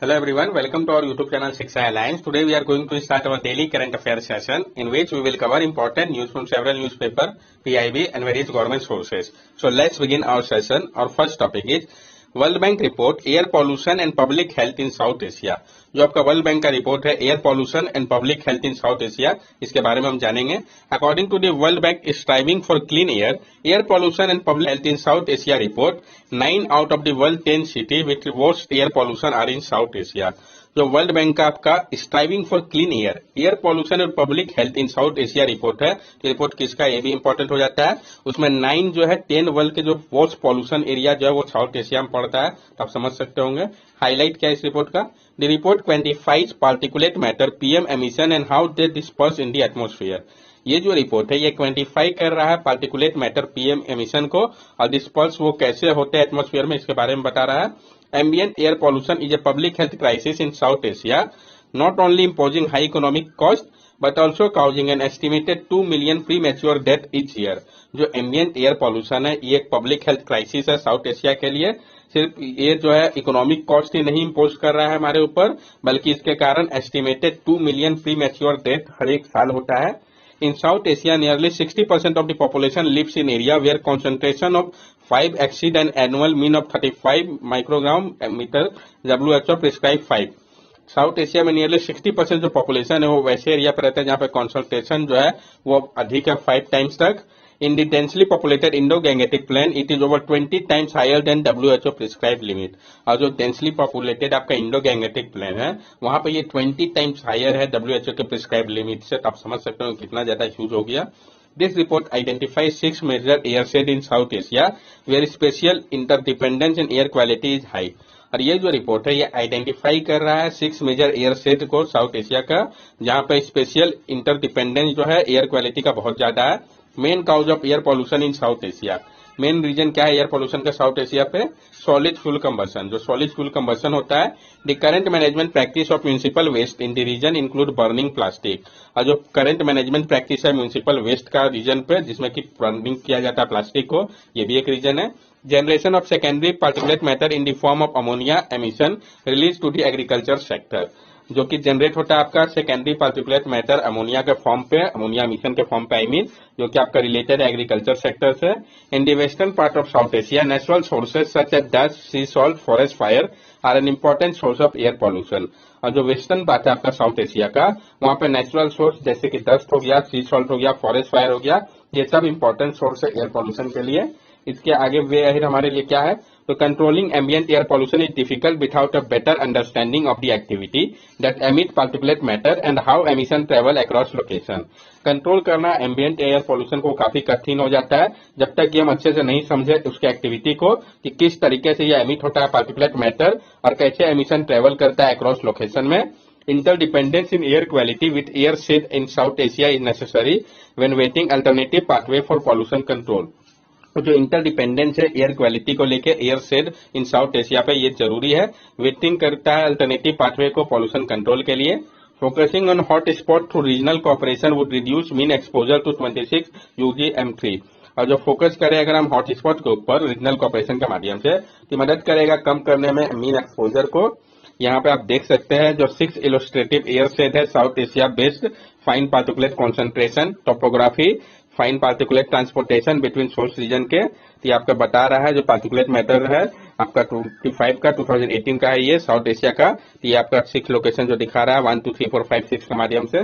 Hello everyone, welcome to our YouTube channel Shiksha Alliance. Today we are going to start our daily current affairs session in which we will cover important news from several newspaper, PIB and various government sources. So let's begin our session. Our first topic is world bank report air pollution and public health in South Asia. जो आपका world bank का report है air pollution and public health in South Asia, इसके बारे में हम जानेंगे। According to the world bank striving for clean air pollution and public health in South Asia report 9 out of the world 10 city with worst air pollution are in South Asia. जो world bank का आपका striving for clean air pollution और public health in South Asia report है। तो report किसका, ये भी important हो जाता है। उसमें 9 जो है 10 वर्ल्ड के जो वर्स्ट पॉल्यूशन एरिया जो है वो साउथ एशिया में पड़ता है, तो आप समझ सकते होंगे। हाईलाइट क्या है इस रिपोर्ट का? The report quantifies particulate matter PM emission and how they disperse in the atmosphere. ये जो रिपोर्ट है ये क्वांटिफाई कर रहा है पार्टिकुलेट मैटर पीएम एमिशन को और डिस्पर्स वो कैसे होते हैं एटमॉस्फेयर में, इसके बारे में बता रहा है। Ambient air pollution is a public health crisis in South Asia, not only imposing high economic cost but also causing an estimated 2 million premature death each year। जो ambient air pollution है ये एक public health crisis है South Asia के लिए। सिर्फ ये जो है इकोनॉमिक कॉस्ट ही नहीं इम्पोज कर रहा है हमारे ऊपर, बल्कि इसके कारण एस्टिमेटेड 2 मिलियन प्रीमेच्योर डेथ हर एक साल होता है। In South Asia, nearly 60% of the population lives in area where concentration of 5 exceed an annual mean of 35 microgram meter WHO prescribed 5। South Asia में नियरली 60% जो पॉपुलेशन है वो वैसे एरिया पर रहता है जहाँ पे कॉन्सेंट्रेशन जो है वो अधिक है 5 टाइम्स तक। In the densely populated Indo-Gangetic Plain, it is over 20 times higher than WHO prescribed limit। और जो डेंसली पॉपुलेटेड आपका इंडो-गैंगेटिक प्लेन है वहां पे ये 20 टाइम्स हायर है WHO के प्रिस्क्राइब लिमिट से, तो आप समझ सकते हो कितना ज्यादा यूज हो गया। This report identifies 6 major airshed in South Asia where special interdependence in air quality is high। और ये जो रिपोर्ट है ये आइडेंटिफाई कर रहा है 6 मेजर एयरशेड को साउथ एशिया का, जहां पे स्पेशल इंटरडिपेंडेंस जो है एयर क्वालिटी का बहुत ज्यादा है। Main cause of air pollution in South Asia, main reason क्या है एयर पॉल्यूशन का साउथ एशिया पे? Solid fuel combustion. जो सॉलिड फ्यूल कंबशन होता है, the current management practice of municipal waste in the region include burning plastic. और जो current management practice है म्युनिसिपल वेस्ट का रीजन पे जिसमें कि बर्निंग किया जाता है प्लास्टिक को, ये भी एक रीजन है। Generation of secondary particulate matter in the form of ammonia emission release to the agriculture sector. जो कि जनरेट होता है आपका सेकेंडरी पार्टिकुलेट मैटर अमोनिया के फॉर्म पे, अमोनिया मिशन के फॉर्म पे आई मीन, जो कि आपका रिलेटेड है एग्रीकल्चर सेक्टर से। In the western part of South Asia natural sources such as dust, sea salt, forest fire are an important source of air pollution. और जो western part है आपका साउथ एशिया का, वहां पे नेचुरल सोर्स जैसे कि डस्ट हो गया, सी सॉल्ट हो गया, फॉरेस्ट फायर हो गया, ये सब इंपॉर्टेंट सोर्स है एयर पॉल्यूशन के लिए। इसके आगे वे अहेड हमारे लिए क्या है? तो controlling ambient air pollution is difficult without a better understanding of the activity that emit particulate matter and how emission travel across location. Control करना एम्बिएंट एयर पॉल्यूशन को काफी कठिन हो जाता है जब तक कि हम अच्छे से नहीं समझे उसके एक्टिविटी को कि किस तरीके से यह एमिट होता है पार्टिकुलेट मैटर और कैसे एमिशन ट्रेवल करता है अक्रॉस लोकेशन में। Interdependence in air quality with air shed in South Asia is necessary when waiting alternative pathway for pollution control। तो जो इंटरडिपेंडेंस है एयर क्वालिटी को लेके air shed in South Asia पे ये जरूरी है, वेटिंग करता है अल्टरनेटिव पाथवे को पॉल्यूशन कंट्रोल के लिए। Focusing on hot spot through regional cooperation would reduce mean exposure to 26 UGM3। और जो फोकस करे अगर हम हॉट स्पॉट के ऊपर रीजनल कोऑपरेशन के माध्यम से, तो मदद करेगा कम करने में मीन एक्सपोजर को। यहाँ पे आप देख सकते हैं जो 6 इलस्ट्रेटिव एयर शेड है South Asia based fine particulate concentration, topography, fine particulate transportation between source region के, तो ये आपका बता रहा है जो पार्टिकुलेट मैटर है आपका 25 का 2018 का है ये साउथ एशिया का। तो ये आपका 6 लोकेशन जो दिखा रहा है 1 2 3 4 5 6 के माध्यम से।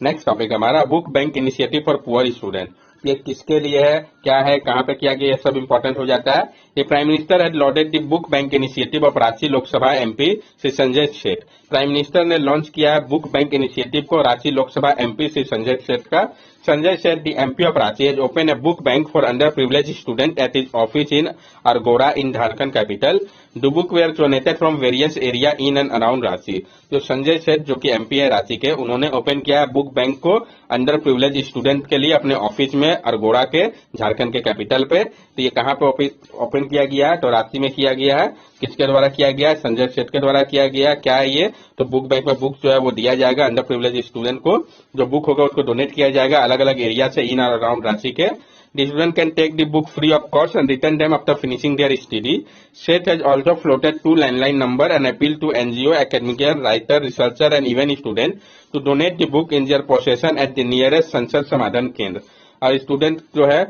नेक्स्ट टॉपिक हमारा book bank initiative for poor student. ये किसके लिए है, क्या है, कहां पे किया गया, ये सब इंपॉर्टेंट हो जाता है। ये prime minister had lauded the book bank initiative of Ranchi Lok Sabha MP Shri Sanjay Seth. Prime minister ने लॉन्च किया है बुक बैंक इनिशिएटिव को रांची लोकसभा एमपी श्री संजय सेठ का। Sanjay Seth the MP of Ranchi has open a book bank for under privilege student at his office in Argora in Jharkhand capital. The book were donated from various area in and around Ranchi. जो संजय सेठ जो कि MP है रांची के, उन्होंने open किया है बुक बैंक को अंडर प्रिविलेज स्टूडेंट के लिए अपने ऑफिस में अरगोड़ा के झारखंड के कैपिटल पे। तो ये कहाँ पे ओपन किया गया है? तो रांची में किया गया है। किसके द्वारा किया गया है? संजय सेठ के द्वारा किया गया। क्या है ये? तो बुक बैंक में बुक जो है वो दिया जाएगा अंडर प्रिविलेज स्टूडेंट को। जो बुक होगा उसको डोनेट किया जाएगा अलग अलग एरिया से इन और अराउंड रांची के। The student can take the book free of cost and return them after finishing their study. SET has also floated 2 landline number and appeal to NGO, academician, writer, researcher and even student to donate the book in their possession at the nearest संसद समाधान केंद्र। और student जो है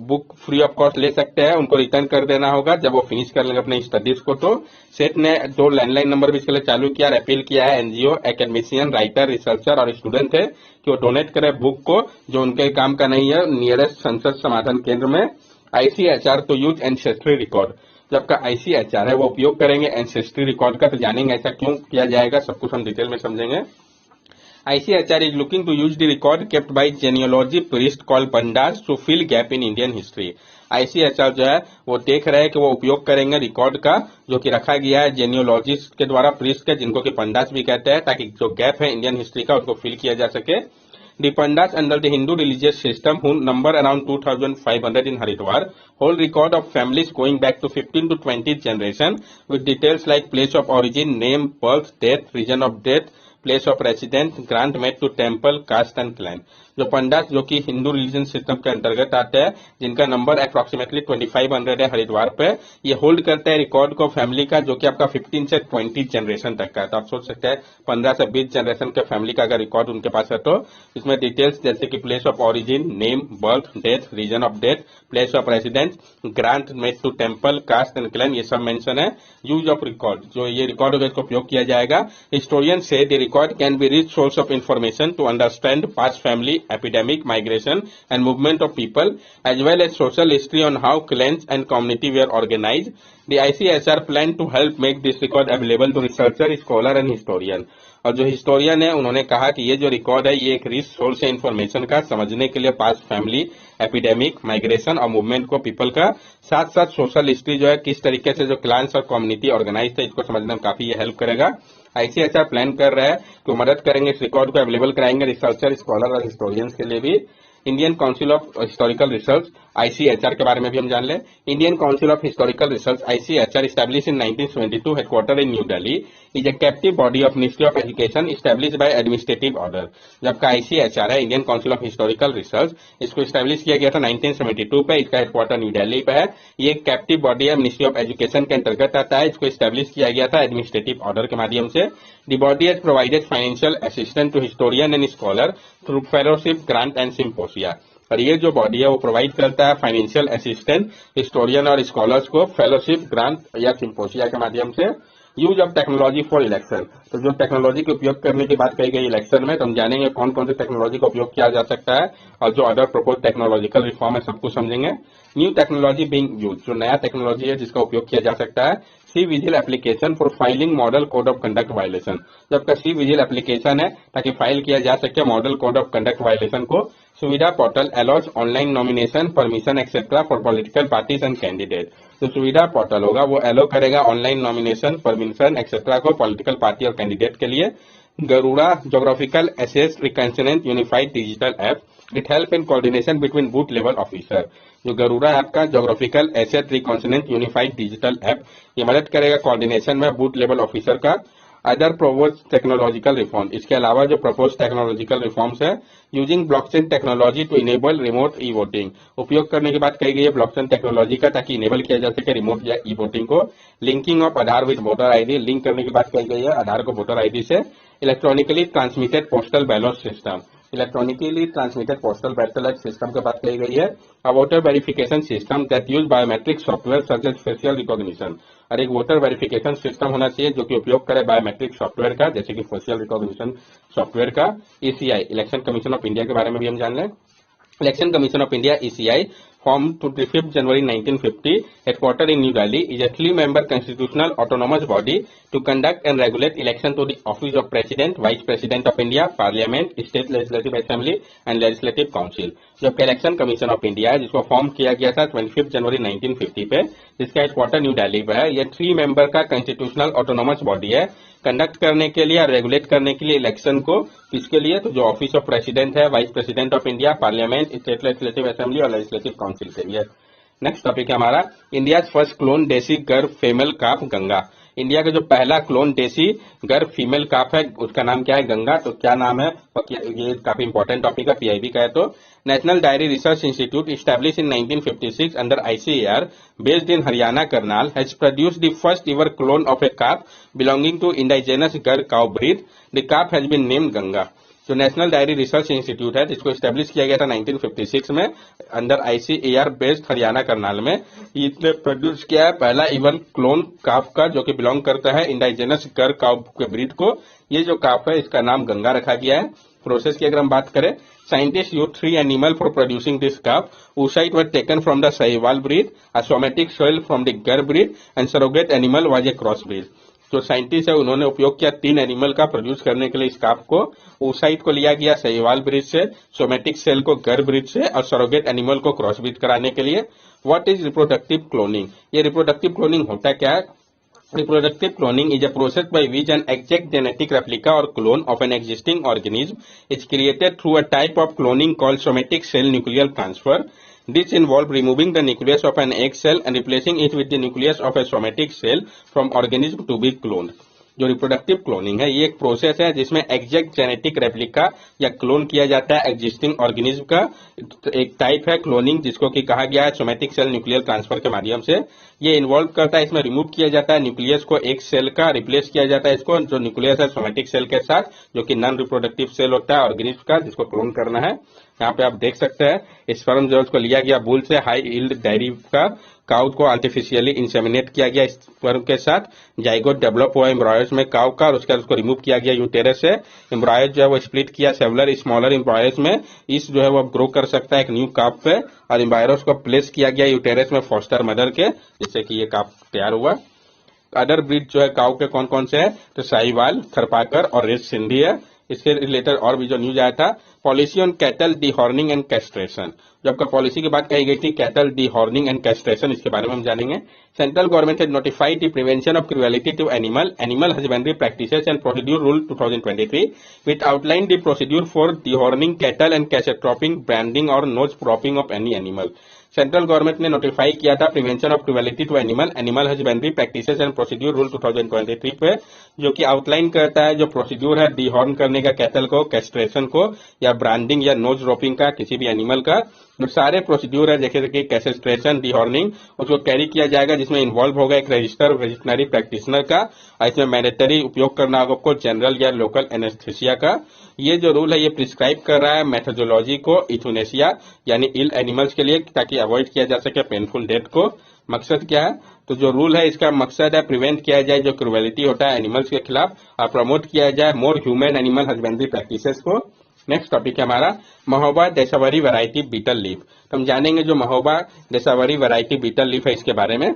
book free of cost ले सकते हैं, उनको रिटर्न कर देना होगा जब वो फिनिश कर लेंगे अपने स्टडीज को। तो सेट ने 2 लैंडलाइन नंबर भी इसके लिए चालू किया, अपील किया है एनजीओ, एकेडमिशियन, राइटर, रिसर्चर और स्टूडेंट है कि वो डोनेट करे बुक को जो उनके काम का नहीं है, नियरेस्ट संसद समाधान केंद्र में। ICHR to use ancestry record, जबकि आईसीएचआर है वो उपयोग करेंगे एंसेस्ट्री रिकॉर्ड का। तो जानेंगे ऐसा क्यों किया जाएगा, सब कुछ हम डिटेल में समझेंगे। ICHR is looking to use the record kept by genealogy priest called Pandas to fill gap in Indian history. ICHR जो है वो देख रहे हैं कि वो उपयोग करेंगे रिकॉर्ड का जो कि रखा गया है जेनियोलॉजिस्ट के द्वारा, प्रीस्ट के, जिनको कि पंडास भी कहते हैं, ताकि जो गैप है इंडियन हिस्ट्री का उसको फिल किया जा सके। The Pandas under the Hindu religious system, who number around 2,500 in Haridwar, hold record of families going back to 15 to 20th generation with details like place of origin, name, birth, death, region of death, place of resident, grant made to temple, caste and clan. जो पंडास जो कि Hindu religion system के अंतर्गत आते हैं, जिनका number approximately 2500 है हरिद्वार पे, ये होल्ड करते हैं रिकॉर्ड को फैमिली का जो कि आपका 15 से 20 जनरेशन तक का है। तो आप सोच सकते हैं 15 से 20 जनरेशन के फैमिली का अगर रिकॉर्ड उनके पास है तो इसमें डिटेल्स जैसे कि place of origin, name, birth, death, reason of death, place of residence, grant made to temple, caste and clan, ये सब मेंशन है। यूज ऑफ रिकॉर्ड, जो ये रिकॉर्ड होगा इसको उपयोग किया जाएगा। हिस्टोरियन से the record can be rich source of information to understand past family, epidemic, migration and movement of people, as well as social history on how clans and community were organized. The ICHR plan to help make this record available to researcher, scholar and historian. और जो historian है उन्होंने कहा कि ये जो record है ये एक रिच सोर्स है इन्फॉर्मेशन का, समझने के लिए पास्ट फैमिली, एपिडेमिक, माइग्रेशन और मूवमेंट को पीपल का, साथ साथ सोशल हिस्ट्री जो है किस तरीके से जो क्लान्स और कम्युनिटी ऑर्गेनाइज थे इसको समझने में काफी ये हेल्प करेगा। आईसीएचआर प्लान कर रहा है कि मदद करेंगे, इस रिकॉर्ड को अवेलेबल कराएंगे रिसर्चर, स्कॉलर और हिस्टोरियंस के लिए भी। Indian council of historical research ICHR के बारे में भी हम जान लें। Indian council of historical research ICHR established in 1972, headquartered in New Delhi, is a captive body of Ministry of Education established by administrative order। जबकि आईसीएचआर है Indian council of historical research, इसको स्टैब्लिश किया गया था 1972 पे, इसका headquarter new Delhi पे है। ये एक कैप्टिव बॉडी है, मिनिस्ट्री ऑफ एजुकेशन के अंतर्गत आता है। इसको स्टैब्लिश किया गया था एडमिनिस्ट्रेटिव ऑर्डर के माध्यम से। The body has provided financial assistance to historian and scholar through fellowship, grant and symposia। और ये जो बॉडी है वो प्रोवाइड करता है फाइनेंशियल असिस्टेंस हिस्टोरियन और स्कॉलर्स को फेलोशिप, ग्रांट या सिम्पोसिया के माध्यम से। Use of technology for election, तो जो टेक्नोलॉजी के उपयोग करने की बात कही गई इलेक्शन में, तो हम जानेंगे कौन कौन से टेक्नोलॉजी का उपयोग किया जा सकता है और जो अदर प्रपोज टेक्नोलॉजिकल रिफॉर्म है सब कुछ समझेंगे। न्यू टेक्नोलॉजी बीइंग यूज, जो नया टेक्नोलॉजी है जिसका उपयोग किया जा सकता है। C vigil application for filing model code of conduct violation, जबकि सी विजिल एप्लीकेशन है ताकि फाइल किया जा सके model code of conduct violation को। Suvidha portal allows online nomination, permission etcetera for political parties and candidate. तो सुविधा पोर्टल होगा वो अलाउ करेगा ऑनलाइन नॉमिनेशन, परमिशन एक्सेट्रा को पॉलिटिकल पार्टी और कैंडिडेट के लिए। गरुड़ा जोग्राफिकल एसेस reconnaissance unified digital app, it help in coordination between booth level officer. जो गरुड़ा ऐप का geographical asset reconnaissance unified digital app, ये मदद करेगा कोऑर्डिनेशन में बूथ लेवल ऑफिसर का। अदर प्रपोज टेक्नोलॉजिकल रिफॉर्म, इसके अलावा जो प्रपोज टेक्नोलॉजिकल रिफॉर्म्स है। Using blockchain technology to enable remote e voting, उपयोग करने की बात कही गई है ब्लॉकचेन टेक्नोलॉजी का ताकि इनेबल किया जा सके रिमोट या ई वोटिंग को। Linking of Aadhaar with voter ID, लिंक करने की बात कही गई है आधार को वोटर आईडी से। Electronically transmitted postal ballot system, electronically transmitted postal ballot system की बात कही गई है। A voter verification system that use biometric software such as facial recognition, और एक वोटर वेरिफिकेशन सिस्टम होना चाहिए जो कि उपयोग करे बायोमेट्रिक सॉफ्टवेयर का, जैसे कि फेशियल रिकॉग्निशन सॉफ्टवेयर का। ECI, election commission of India के बारे में भी हम जान लें। Election commission of India ECI formed to the 5th January 1950, headquartered in New Delhi, is a 3-member constitutional autonomous body to conduct and regulate election to the office of President, Vice President of India, Parliament, State Legislative Assembly and Legislative Council। जबकि election commission of India है जिसको form किया गया था 25 जनवरी 1950 पे, जिसका headquarter new Delhi पे है। ये 3 मेंबर का कंस्टिट्यूशनल ऑटोनोमस बॉडी है कंडक्ट करने के लिए और रेगुलेट करने के लिए इलेक्शन को। किसके लिए? तो जो ऑफिस ऑफ प्रेसिडेंट है, vice president of India, parliament, state legislative assembly और लेजिस्लेटिव काउंसिल के लिए। नेक्स्ट टॉपिक है हमारा इंडिया फर्स्ट क्लोन देसी गर्भ फेमल काफ गंगा। इंडिया का जो पहला क्लोन देसी गर्भ फीमेल काफ है उसका नाम क्या है? गंगा। तो क्या नाम है? ये काफी इंपॉर्टेंट टॉपिक है, पीआईबी का है। तो national diary research institute established in 1956 under ICAR based in Haryana Karnal has produced the first ever clone of a calf belonging to indigenous Gar cow breed. The calf has been named Ganga. जो national diary research institute है जिसको establish किया गया था 1956 में under ICAR based Haryana Karnal में, इसने produce किया है पहला इवन क्लोन काफ का जो कि बिलोंग करता है इंडाइजेनस गर काफ के ब्रीड को। ये जो काफ है इसका नाम गंगा रखा गया है। प्रोसेस की अगर हम बात करें, scientists used 3 animals for producing this calf. Oocyte were taken from the Sahiwal breed, a somatic cell from the Gar breed, and surrogate animal was a cross breed. जो साइंटिस्ट है उन्होंने उपयोग किया 3 एनिमल का प्रोड्यूस करने के लिए इस काफ को। oocyte को लिया गया सहीवाल ब्रीड से, सोमेटिक सेल को गर ब्रीड से और सरोगेट एनिमल को क्रॉस ब्रीड कराने के लिए। What is reproductive cloning? ये रिप्रोडक्टिव क्लोनिंग होता क्या है? Reproductive cloning is a process by which an exact genetic replica or clone of an existing organism is created through a type of cloning called somatic cell nuclear transfer. This involves removing the nucleus of an egg cell and replacing it with the nucleus of a somatic cell from organism to be cloned. जो reproductive cloning है ये एक process है जिसमें exact genetic replica या clone किया जाता है एग्जिस्टिंग ऑर्गेनिज्म का। एक टाइप है क्लोनिंग जिसको कि कहा गया है सोमेटिक सेल न्यूक्लियर ट्रांसफर के माध्यम से। ये इन्वॉल्व करता है, इसमें रिमूव किया जाता है न्यूक्लियस को एक सेल का, रिप्लेस किया जाता है इसको जो न्यूक्लियस है सोमेटिक सेल के साथ जो कि नॉन रिप्रोडक्टिव सेल होता है ऑर्गेनिज्म का जिसको क्लोन करना है। यहाँ पे आप देख सकते हैं स्पर्म जो उसको लिया गया बुल से हाई यील्ड डेयरी का काउ को आर्टिफिशियली इंसेमिनेट किया गया स्पर्म के साथ। जाइगोट डेवलप हुआ एम्ब्रॉयज में काउ का और उसके बाद उसको रिमूव किया गया यूटेरस से। एम्ब्रॉयज जो है वो स्प्लिट किया सेवलर स्मॉलर एम्ब्रॉयज में, इस जो है वो ग्रो कर सकता है एक न्यू काफ पे और एम्ब्रॉयज को प्लेस किया गया यूटेरस में फॉस्टर मदर के, जिससे कि ये काफ तैयार हुआ। अदर ब्रीड जो है काउ के कौन कौन से है? तो साहिवाल, थरपाकर और रेड सिंधी है। इसके रिलेटेड और भी जो न्यूज आया था, policy on cattle dehorning and castration. जो आपका पॉलिसी की बात कही गई थी कैटल डीहॉर्निंग एंड कैस्ट्रेशन, इसके बारे में हम जानेंगे। Central government has notified the prevention of cruelty to animal husbandry practices and procedure rule 2023 which outline the procedure for dehorning cattle and castrating, branding और nose roping of any animal. Central government ने notify किया था prevention of cruelty to animal husbandry practices and procedure rule 2023 पे, जो कि outline करता है जो प्रोसीड्यूर है डीहॉर्न करने का कैटल को, कैस्ट्रेशन को या ब्रांडिंग या नोज रोपिंग का किसी भी एनिमल का। जो सारे प्रोसीड्यूर है जैसे कि कैस्ट्रेशन, डीहॉर्निंग, उसको कैरी किया जाएगा जिसमें इन्वॉल्व होगा एक रजिस्टर वेटरनरी प्रैक्टिशनर का और इसमें मैंडेटरी उपयोग करना होगा आपको जनरल या लोकल एनेस्थेसिया का। ये जो रूल है ये प्रिस्क्राइब कर रहा है मेथोडोलॉजी को यूथनेसिया यानी इल एनिमल्स के लिए ताकि अवॉइड किया जा सके पेनफुल डेथ को। मकसद क्या है? तो जो रूल है इसका मकसद है प्रिवेंट किया जाए जो क्रुएलिटी होता है एनिमल्स के खिलाफ और प्रमोट किया जाए more human animal husbandry practices को। नेक्स्ट टॉपिक है हमारा Mahoba Desawari variety betel leaf. तो हम जानेंगे जो Mahoba Desawari variety betel leaf है इसके बारे में।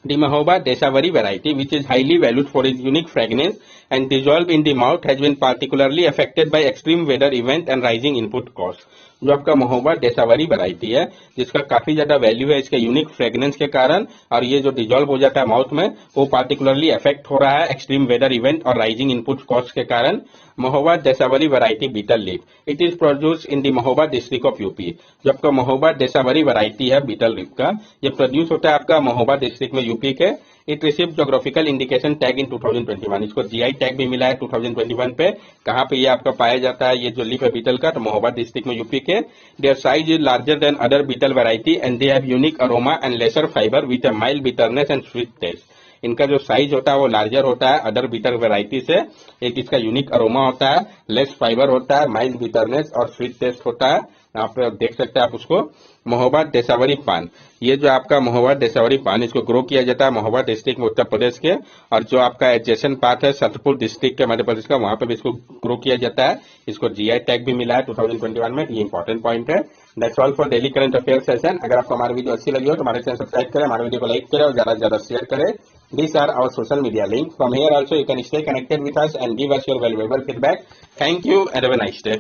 The Mahoba Desavari variety, which is highly valued for its unique fragrance and dissolve in the mouth, has been particularly affected by extreme weather event and rising input cost. जो आपका Mahoba Desawari variety है जिसका काफी ज्यादा वैल्यू है इसके unique fragrance के कारण और ये जो डिजॉल्व हो जाता है माउथ में वो पार्टिकुलरली अफेक्ट हो रहा है एक्सट्रीम वेदर इवेंट और राइजिंग इनपुट कॉस्ट के कारण। Mahoba Desawari variety betel leaf, it is produce in the Mahoba district of UP. जो आपका महोबा देसावरी वैरायटी है बीटल लीफ का, ये प्रोड्यूस होता है आपका महोबा डिस्ट्रिक्ट में यूपी के। It receive geographical indication tag in 2021, इसको जीआई टैग भी मिला है 2021 पे। कहाँ पे ये आपका पाया जाता है ये जो लीफ है बीटल का? तो महोबा डिस्ट्रिक्ट में यूपी के। Their size is larger than other betel variety and they have unique aroma and lesser fibre with a mild bitterness and sweet taste. इनका जो साइज होता है वो लार्जर होता है अदर बीटर वैरायटी से। एक इसका यूनिक अरोमा होता है, लेस फाइबर होता है, माइल्ड बिटरनेस और स्वीट टेस्ट होता है। यहाँ पे आप देख सकते हैं आप उसको। महोबा देसावरी पान, ये जो आपका महोबा देसावरी पान इसको ग्रो किया जाता है महोबा डिस्ट्रिक्ट में उत्तर प्रदेश के, और जो आपका एडजेसेंट पार्ट है सतपुर डिस्ट्रिक्ट के मध्य प्रदेश का वहां पे भी इसको ग्रो किया जाता है। इसको जीआई टैग भी मिला है 2021 में, ये इंपॉर्टेंट पॉइंट है। That's all for daily current affair session. अगर आपको हमारी वीडियो अच्छी लगी हो तो हमारे चैनल सब्सक्राइब करें, हमारे वीडियो को लाइक करें और ज्यादा से ज्यादा शेयर करें। These are our social media links. From here also you can stay connected with us and give us your valuable feedback. Thank you and have a nice day.